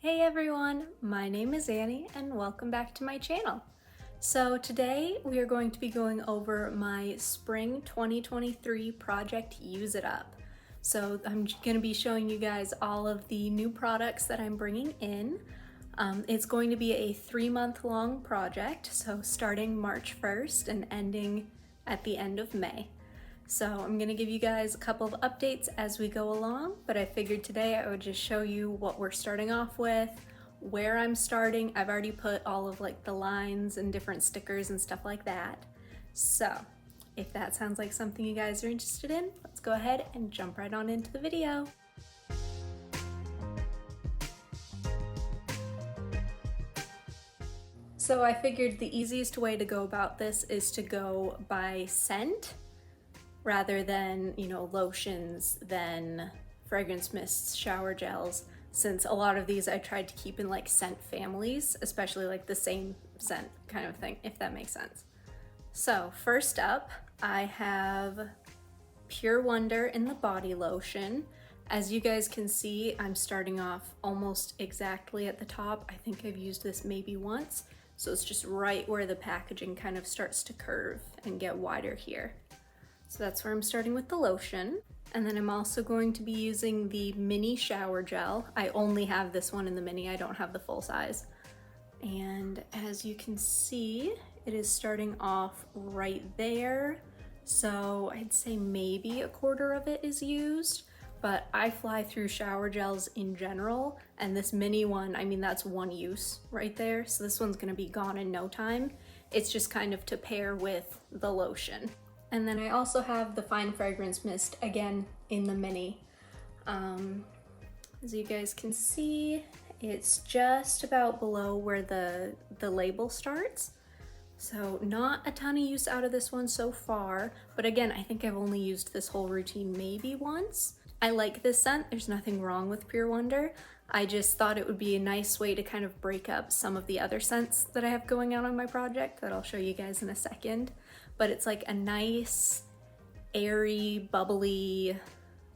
Hey everyone, my name is Annie and welcome back to my channel. So today we are going to be going over my spring 2023 project Use It Up. So I'm going to be showing you guys all of the new products that I'm bringing in. It's going to be a 3-month long project, so starting March 1st and ending at the end of May. So I'm gonna give you guys a couple of updates as we go along, but I figured today I would just show you what we're starting off with, where I'm starting. I've already put all of like the lines and different stickers and stuff like that. So if that sounds like something you guys are interested in, let's go ahead and jump right on into the video. So I figured the easiest way to go about this is to go by scent, rather than, lotions, then fragrance mists, shower gels, since a lot of these I tried to keep in like scent families, especially like the same scent kind of thing, if that makes sense. So first up, I have Pure Wonder in the body lotion. As you guys can see, I'm starting off almost exactly at the top. I think I've used this maybe once, so it's just right where the packaging kind of starts to curve and get wider here. So that's where I'm starting with the lotion. And then I'm also going to be using the mini shower gel. I only have this one in the mini, I don't have the full size. And as you can see, it is starting off right there. So I'd say maybe a quarter of it is used, but I fly through shower gels in general. And this mini one, I mean, that's one use right there. So this one's gonna be gone in no time. It's just kind of to pair with the lotion. And then I also have the Fine Fragrance Mist, again, in the mini. As you guys can see, it's just about below where the label starts. So not a ton of use out of this one so far, but again, I think I've only used this whole routine maybe once. I like this scent, there's nothing wrong with Pure Wonder. I just thought it would be a nice way to kind of break up some of the other scents that I have going on my project that I'll show you guys in a second. But it's like a nice, airy, bubbly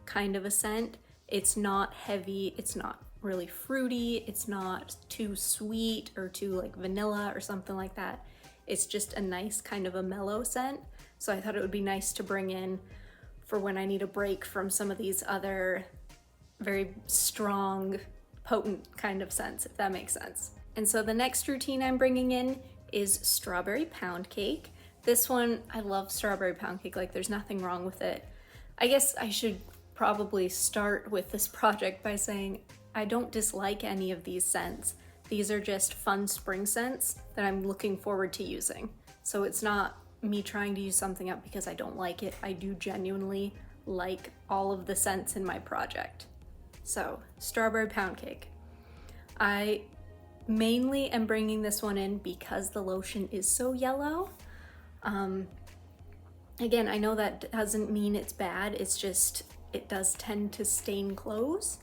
kind of a scent. It's not heavy, it's not really fruity, it's not too sweet or too like vanilla or something like that. It's just a nice kind of a mellow scent. So I thought it would be nice to bring in for when I need a break from some of these other very strong, potent kind of scents, if that makes sense. And so the next routine I'm bringing in is Strawberry Pound Cake. This one, I love strawberry pound cake, like there's nothing wrong with it. I guess I should probably start with this project by saying I don't dislike any of these scents. These are just fun spring scents that I'm looking forward to using. So it's not me trying to use something up because I don't like it. I do genuinely like all of the scents in my project. So, Strawberry Pound Cake. I mainly am bringing this one in because the lotion is so yellow. Again, I know that doesn't mean it's bad, it's just, it does tend to stain clothes.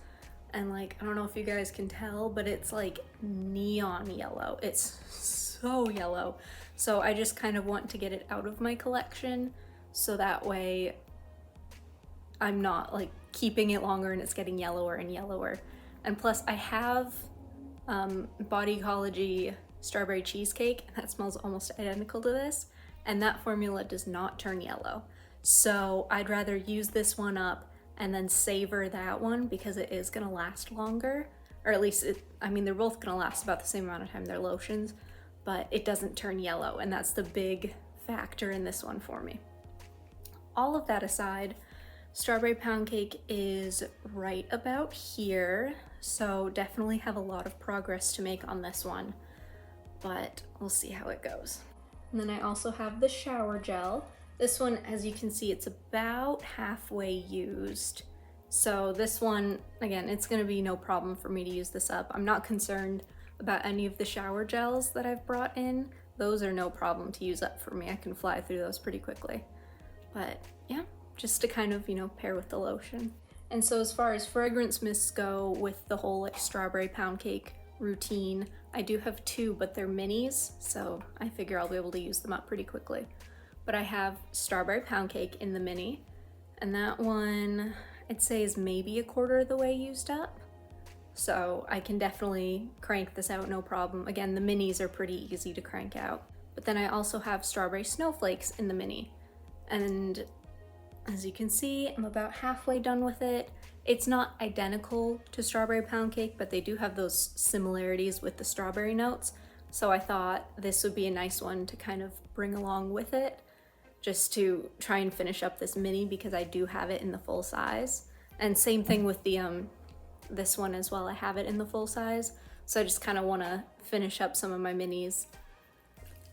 And like, I don't know if you guys can tell, but it's like neon yellow. It's so yellow. So I just kind of want to get it out of my collection so that way I'm not like keeping it longer and it's getting yellower and yellower. And plus I have Body Ecology Strawberry Cheesecake, and that smells almost identical to this. And that formula does not turn yellow. So I'd rather use this one up and then savor that one because it is gonna last longer, or at least they're both gonna last about the same amount of time, they're lotions, but it doesn't turn yellow, and that's the big factor in this one for me. All of that aside, Strawberry Pound Cake is right about here, so definitely have a lot of progress to make on this one, but we'll see how it goes. And then I also have the shower gel. This one, as you can see, it's about halfway used. So this one, again, it's gonna be no problem for me to use this up. I'm not concerned about any of the shower gels that I've brought in. Those are no problem to use up for me. I can fly through those pretty quickly. But yeah, just to kind of, pair with the lotion. And so as far as fragrance mists go with the whole like Strawberry Pound Cake routine, I do have 2, but they're minis, so I figure I'll be able to use them up pretty quickly. But I have Strawberry Pound Cake in the mini, and that one I'd say is maybe a quarter of the way used up. so I can definitely crank this out no problem. Again, the minis are pretty easy to crank out. But then I also have strawberry snowflakes in the mini. And as you can see, I'm about halfway done with it. It's not identical to strawberry pound cake, but they do have those similarities with the strawberry notes. So I thought this would be a nice one to kind of bring along with it, just to try and finish up this mini because I do have it in the full size. And same thing with the this one as well, I have it in the full size. So I just kind of want to finish up some of my minis.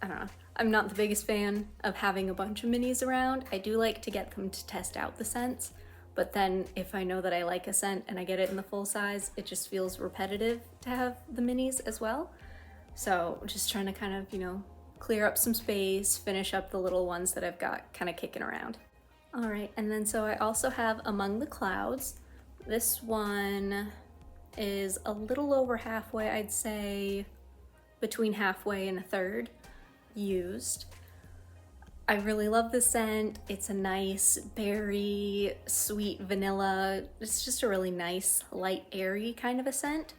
I don't know, I'm not the biggest fan of having a bunch of minis around. I do like to get them to test out the scents, but then if I know that I like a scent and I get it in the full size, it just feels repetitive to have the minis as well. So just trying to kind of, you know, clear up some space, finish up the little ones that I've got kind of kicking around. All right, and then so I also have Among the Clouds. This one is a little over halfway, I'd say between halfway and a third used. I really love the scent. It's a nice berry, sweet vanilla. It's just a really nice, light, airy kind of a scent.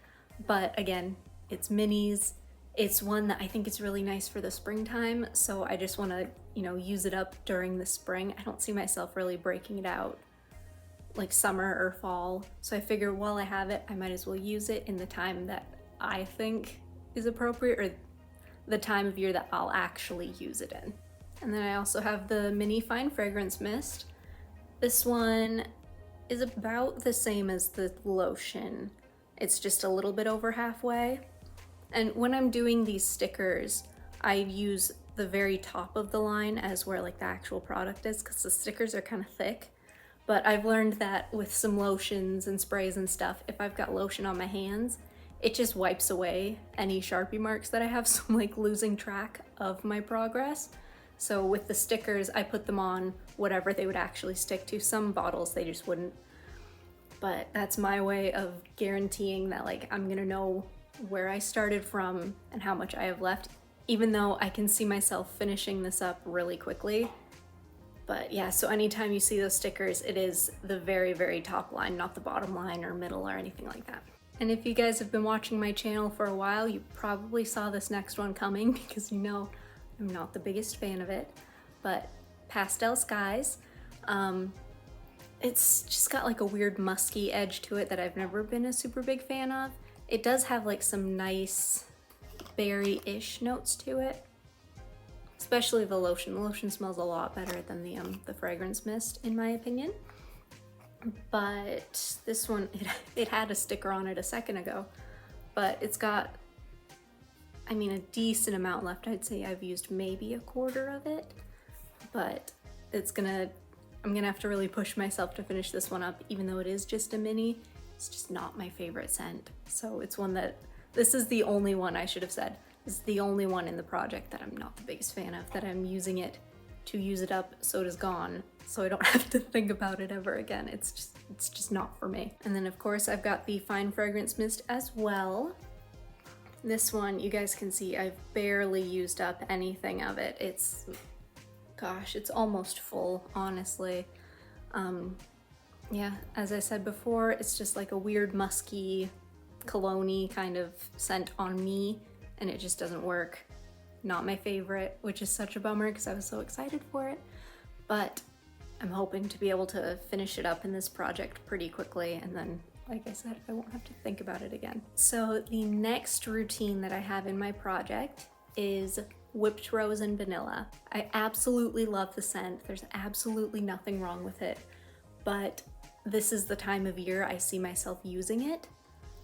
But again, it's minis. It's one that I think is really nice for the springtime. So I just want to, you know, use it up during the spring. I don't see myself really breaking it out like summer or fall. So I figure while I have it, I might as well use it in the time that I think is appropriate, or the time of year that I'll actually use it in. And then I also have the mini fine fragrance mist. This one is about the same as the lotion. It's just a little bit over halfway. And when I'm doing these stickers, I use the very top of the line as where like the actual product is, because the stickers are kind of thick. But I've learned that with some lotions and sprays and stuff, if I've got lotion on my hands, it just wipes away any Sharpie marks that I have, so I'm like losing track of my progress. So with the stickers, I put them on whatever they would actually stick to. Some bottles they just wouldn't. But that's my way of guaranteeing that like I'm gonna know where I started from and how much I have left, even though I can see myself finishing this up really quickly. But yeah, so anytime you see those stickers, it is the very, very top line, not the bottom line or middle or anything like that. And if you guys have been watching my channel for a while, you probably saw this next one coming because you know I'm not the biggest fan of it. But Pastel Skies, it's just got like a weird musky edge to it that I've never been a super big fan of. It does have like some nice berry-ish notes to it. Especially the lotion. The lotion smells a lot better than the fragrance mist, in my opinion. But this one, it had a sticker on it a second ago, but it's got, I mean, a decent amount left. I'd say I've used maybe a quarter of it, but I'm gonna have to really push myself to finish this one up, even though it is just a mini. It's just not my favorite scent. So it's one that, this is the only one, I should have said. This is the only one in the project that I'm not the biggest fan of, that I'm using it to use it up so it is gone, so I don't have to think about it ever again. It's just not for me. And then of course I've got the fine fragrance mist as well. This one, you guys can see I've barely used up anything of it. It's, gosh, it's almost full, honestly. Yeah, as I said before, it's just like a weird musky, cologne-y kind of scent on me, and it just doesn't work. Not my favorite, which is such a bummer because I was so excited for it. But I'm hoping to be able to finish it up in this project pretty quickly, and then, like I said, I won't have to think about it again. So the next routine that I have in my project is whipped rose and vanilla. I absolutely love the scent. There's absolutely nothing wrong with it, but this is the time of year I see myself using it.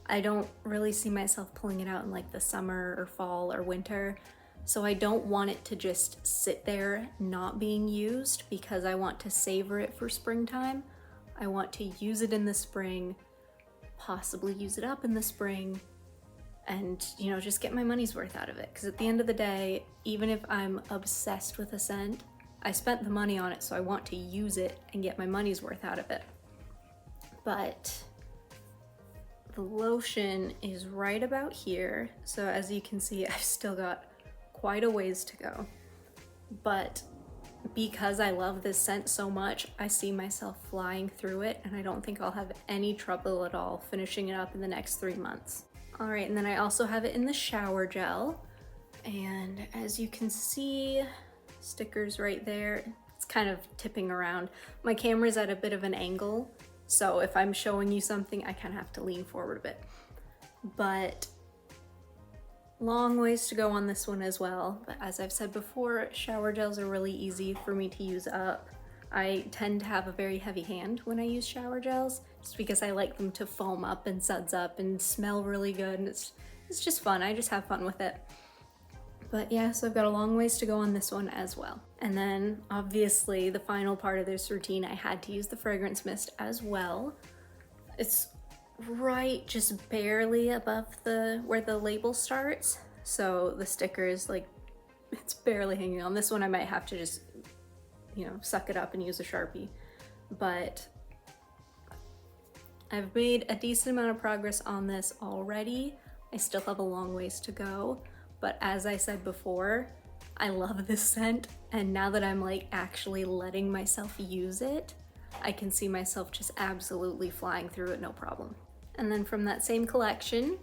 I don't really see myself pulling it out in like the summer or fall or winter. So I don't want it to just sit there not being used, because I want to savor it for springtime. I want to use it in the spring, possibly use it up in the spring, and, you know, just get my money's worth out of it. Because at the end of the day, even if I'm obsessed with a scent, I spent the money on it, so I want to use it and get my money's worth out of it. But the lotion is right about here. So as you can see, I've still got quite a ways to go. But because I love this scent so much, I see myself flying through it, and I don't think I'll have any trouble at all finishing it up in the next 3 months. All right, and then I also have it in the shower gel. And as you can see, stickers right there. It's kind of tipping around. My camera's at a bit of an angle, so if I'm showing you something, I kind of have to lean forward a bit. But long ways to go on this one as well. But as I've said before, shower gels are really easy for me to use up. I tend to have a very heavy hand when I use shower gels, just because I like them to foam up and suds up and smell really good, and it's just fun. I just have fun with it. But yeah, so I've got a long ways to go on this one as well. And then obviously the final part of this routine, I had to use the fragrance mist as well. It's right just barely above where the label starts. So the sticker is like, it's barely hanging on. This one I might have to just, you know, suck it up and use a Sharpie. But I've made a decent amount of progress on this already. I still have a long ways to go. But as I said before, I love this scent, and now that I'm like actually letting myself use it, I can see myself just absolutely flying through it, no problem. And then from that same collection,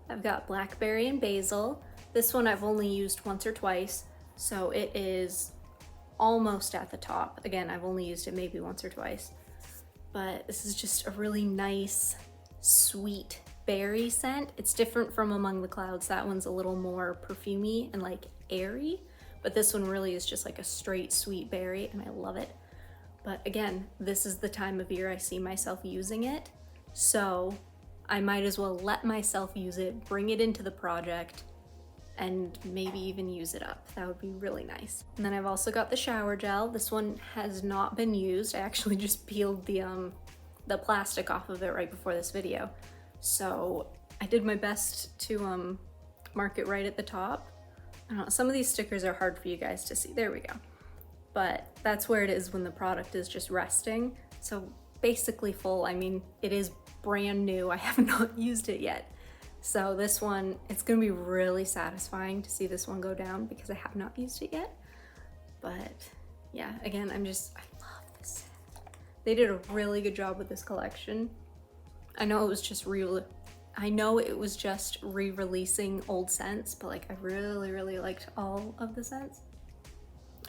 I've got Blackberry and Basil. This one I've only used once or twice, so it is almost at the top. Again, I've only used it maybe once or twice, but this is just a really nice, sweet berry scent. It's different from Among the Clouds. That one's a little more perfumey and like airy, but this one really is just like a straight sweet berry, and I love it. But again, this is the time of year I see myself using it, so I might as well let myself use it, bring it into the project, and maybe even use it up. That would be really nice. And then I've also got the shower gel. This one has not been used. I actually just peeled the plastic off of it right before this video. So I did my best to mark it right at the top. I don't know, some of these stickers are hard for you guys to see. There we go. But that's where it is when the product is just resting. So basically full. I mean, it is brand new. I have not used it yet. So this one, it's gonna be really satisfying to see this one go down because I have not used it yet. But yeah, again, I love this set. They did a really good job with this collection. I know it was just re-releasing old scents, but like I really, really liked all of the scents.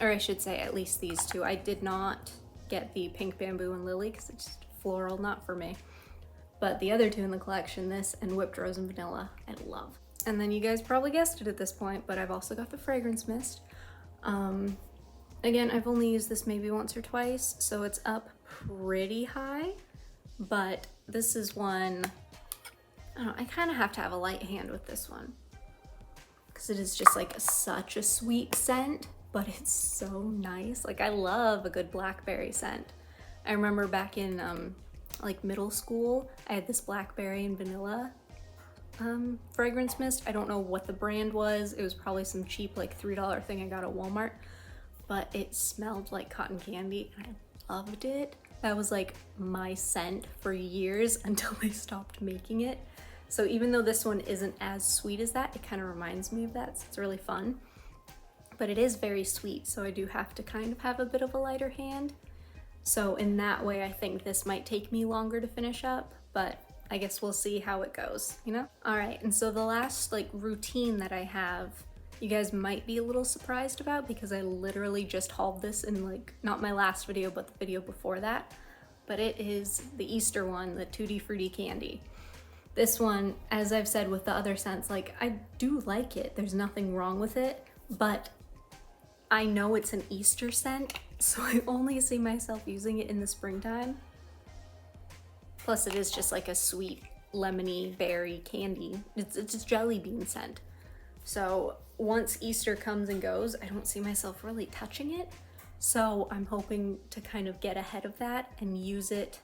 Or I should say at least these two. I did not get the pink bamboo and lily because it's just floral, not for me. But the other two in the collection, this and whipped rose and vanilla, I love. And then you guys probably guessed it at this point, but I've also got the fragrance mist. Again, I've only used this maybe once or twice, so it's up pretty high, but this is one, I don't know, I kind of have to have a light hand with this one because it is just like such a sweet scent, but it's so nice. Like I love a good blackberry scent. I remember back in like middle school, I had this blackberry and vanilla fragrance mist. I don't know what the brand was. It was probably some cheap like $3 thing I got at Walmart, but it smelled like cotton candy and I loved it. That was like my scent for years until they stopped making it. So even though this one isn't as sweet as that, it kind of reminds me of that, so it's really fun. But it is very sweet, so I do have to kind of have a bit of a lighter hand. So in that way, I think this might take me longer to finish up, but I guess we'll see how it goes, you know? All right, and so the last like routine that I have, you guys might be a little surprised about because I literally just hauled this in like, not my last video, but the video before that. But it is the Easter one, the Tutti Frutti candy. This one, as I've said with the other scents, like I do like it. There's nothing wrong with it, but I know it's an Easter scent, so I only see myself using it in the springtime. Plus it is just like a sweet lemony berry candy. It's a jelly bean scent. So once Easter comes and goes, I don't see myself really touching it. So I'm hoping to kind of get ahead of that and use it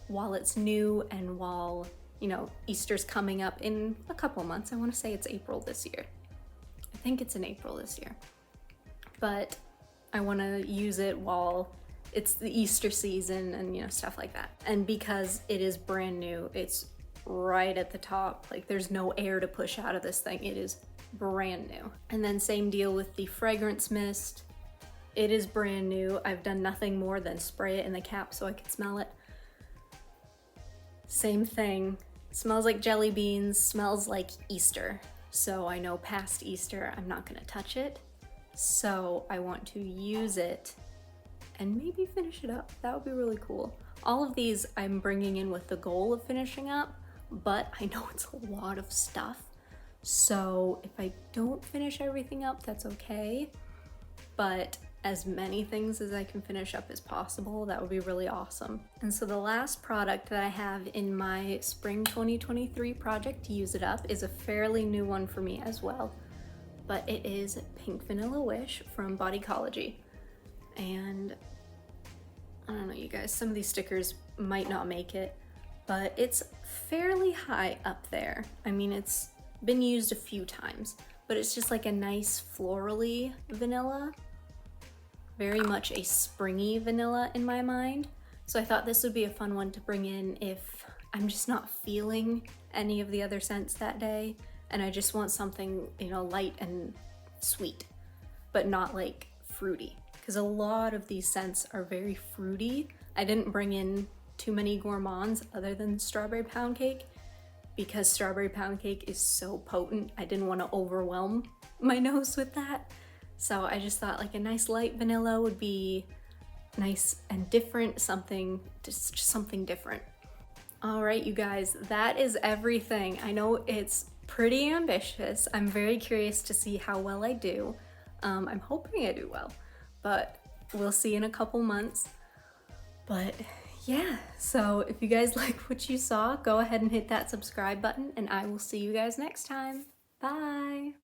while it's new and while, you know, Easter's coming up in a couple months. I want to say it's April this year. I think it's in April this year. But I want to use it while it's the Easter season and, you know, stuff like that. And because it is brand new, it's right at the top. Like there's no air to push out of this thing. It is brand new. And then same deal with the fragrance mist. It is brand new. I've done nothing more than spray it in the cap so I could smell it. Same thing. Smells like jelly beans, smells like Easter. So I know past Easter I'm not gonna touch it. So I want to use it and maybe finish it up. That would be really cool. All of these I'm bringing in with the goal of finishing up, but I know it's a lot of stuff. So if I don't finish everything up, that's okay. But as many things as I can finish up as possible, that would be really awesome. And so the last product that I have in my spring 2023 project to use it up is a fairly new one for me as well. But it is Pink Vanilla Wish from Bodycology. And I don't know, you guys, some of these stickers might not make it, but it's fairly high up there. I mean, it's been used a few times, but it's just like a nice florally vanilla. Very much a springy vanilla in my mind. So I thought this would be a fun one to bring in if I'm just not feeling any of the other scents that day and I just want something, you know, light and sweet, but not like fruity. Because a lot of these scents are very fruity. I didn't bring in too many gourmands other than strawberry pound cake because strawberry pound cake is so potent. I didn't want to overwhelm my nose with that. So I just thought like a nice light vanilla would be nice and different, something, just something different. All right, you guys, that is everything. I know it's pretty ambitious. I'm very curious to see how well I do. I'm hoping I do well, but we'll see in a couple months. But yeah, so if you guys like what you saw, go ahead and hit that subscribe button and I will see you guys next time. Bye.